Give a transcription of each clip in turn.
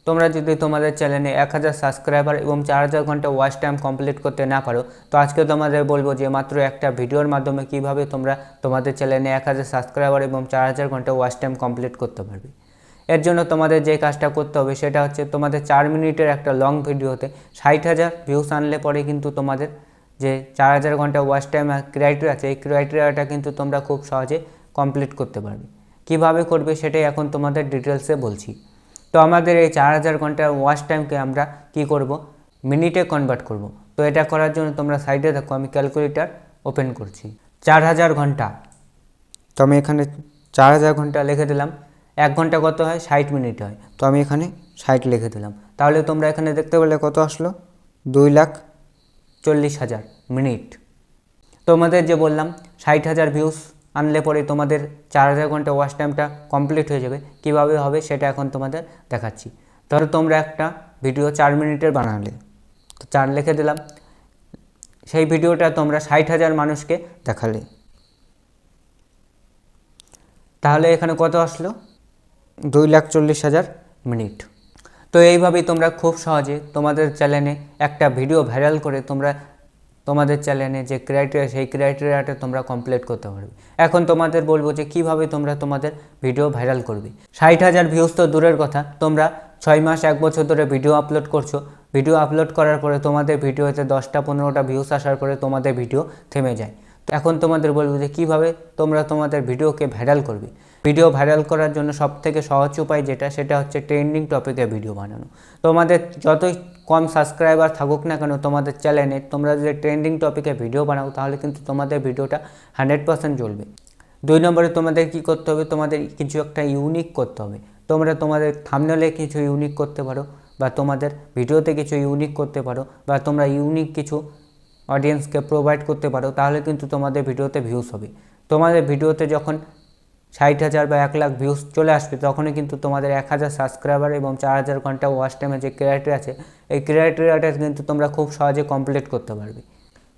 তোমরা যদি তোমাদের চ্যানেলে 1000 সাবস্ক্রাইবার এবং 4000 ঘন্টা ওয়াচ টাইম কমপ্লিট করতে না পারো, তো আজকে তোমাদের বলবো যে মাত্র একটা ভিডিওর মাধ্যমে কিভাবে তোমরা তোমাদের চ্যানেলে 1000 সাবস্ক্রাইবার এবং 4000 ঘন্টা ওয়াচ টাইম কমপ্লিট করতে পারবে। এর জন্য তোমাদের যে কাজটা করতে হবে সেটা হচ্ছে তোমাদের 4 মিনিটের একটা লং ভিডিওতে 60,000 ভিউস আনলে পরে কিন্তু তোমাদের যে 4000 ঘন্টা ওয়াচ টাইম ক্রাইটেরিয়া আছে, এই ক্রাইটেরিয়াটা কিন্তু তোমরা খুব সহজে কমপ্লিট করতে পারবে। কিভাবে করবে সেটাই এখন তোমাদের ডিটেলসে বলছি। তো আমাদের এই 4000 ঘন্টার ওয়াচ টাইমকে আমরা কি করব, মিনিটে কনভার্ট করব। তো এটা করার জন্য তোমরা সাইডে দেখো আমি ক্যালকুলেটর ওপেন করছি। 4000 ঘন্টা, তো আমি এখানে 4000 ঘন্টা লিখে দিলাম। 1 ঘন্টা কত হয়? 60 মিনিট হয়, তো আমি এখানে 60 লিখে দিলাম। তাহলে তোমরা এখানে দেখতে পেলে কত আসলো? 2,40,000 মিনিট। তোমাদের যে বললাম 60,000 ভিউস আনলে পরে তোমাদের 4000 ঘন্টা ওয়াচ টাইমটা কমপ্লিট হয়ে যাবে। কিভাবে হবে সেটা এখন তোমাদের দেখাচ্ছি। ধরো তোমরা একটা ভিডিও 4 মিনিটের বানালে, তো 4 লিখে দিলাম। সেই ভিডিওটা তোমরা 60,000 মানুষকে দেখালে, তাহলে এখানে কত আসলো? 2,40,000 মিনিট। তো এইভাবেই তোমরা খুব সহজে তোমাদের চ্যানেলে একটা ভিডিও ভাইরাল করে তোমরা তোমাদের চ্যানেলে যে ক্রাইটেরিয়া সেই ক্রাইটেরিয়াটা তোমরা কমপ্লিট করতে পারবে। এখন তোমাদের বলবো যে কিভাবে তোমরা তোমাদের ভিডিও ভাইরাল করবে। 60,000 ভিউজ তো দূরের কথা, তোমরা 6 মাস 1 বছর ধরে ভিডিও আপলোড করছো। ভিডিও আপলোড করার পরে তোমাদের ভিডিওতে 10টা-15টা ভিউজ আসার পরে তোমাদের ভিডিও থেমে যায়। তো এখন তোমাদের বলবো যে কীভাবে তোমরা তোমাদের ভিডিওকে ভাইরাল করবে। ভিডিও ভাইরাল করার জন্য সবথেকে সহজ উপায় সেটা হচ্ছে ট্রেন্ডিং টপিকে ভিডিও বানানো। তোমাদের যতই কম সাবস্ক্রাইবার থাকুক না কেন তোমাদের চ্যানেলে, তোমরা যদি ট্রেন্ডিং টপিকে ভিডিও বানাও তাহলে কিন্তু তোমাদের ভিডিওটা 100% চলবে। 2 নম্বরে তোমাদের কি করতে হবে, তোমাদের কিছু একটা ইউনিক করতে হবে। তোমরা তোমাদের থাম্বনেলে কিছু ইউনিক করতে পারো, বা তোমাদের ভিডিওতে কিছু ইউনিক করতে পারো, বা তোমরা ইউনিক কিছু অডিয়েন্সকে প্রোভাইড করতে পারো, তাহলে কিন্তু তোমাদের ভিডিওতে ভিউজ হবে। তোমাদের ভিডিওতে যখন 60,000 বা 1 লাখ ভিউজ চলে আসবে তখনই কিন্তু তোমাদের 1000 সাবস্ক্রাইবার এবং 4000 ঘন্টা ওয়াচ টাইমের যে ক্রাইটেরিয়া আছে এই ক্রাইটেরিয়াটা কিন্তু তোমরা খুব সহজে কমপ্লিট করতে পারবে।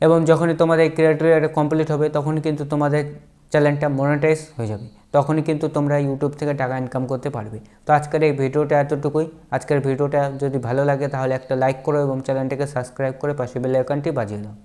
এবং যখনই তোমাদের এই ক্রাইটেরিয়াটা কমপ্লিট হবে তখনই কিন্তু তোমাদের চ্যানেলটা মনিটাইজ হয়ে যাবে। তখনই কিন্তু তোমরা ইউটিউব থেকে টাকা ইনকাম করতে পারবে। তো আজকের এই ভিডিওটা এতটুকুই। আজকের ভিডিওটা যদি ভালো লাগে তাহলে একটা লাইক করো এবং চ্যানেলটাকে সাবস্ক্রাইব করে পাশে বেল আইকনটি বাজিয়ে দাও।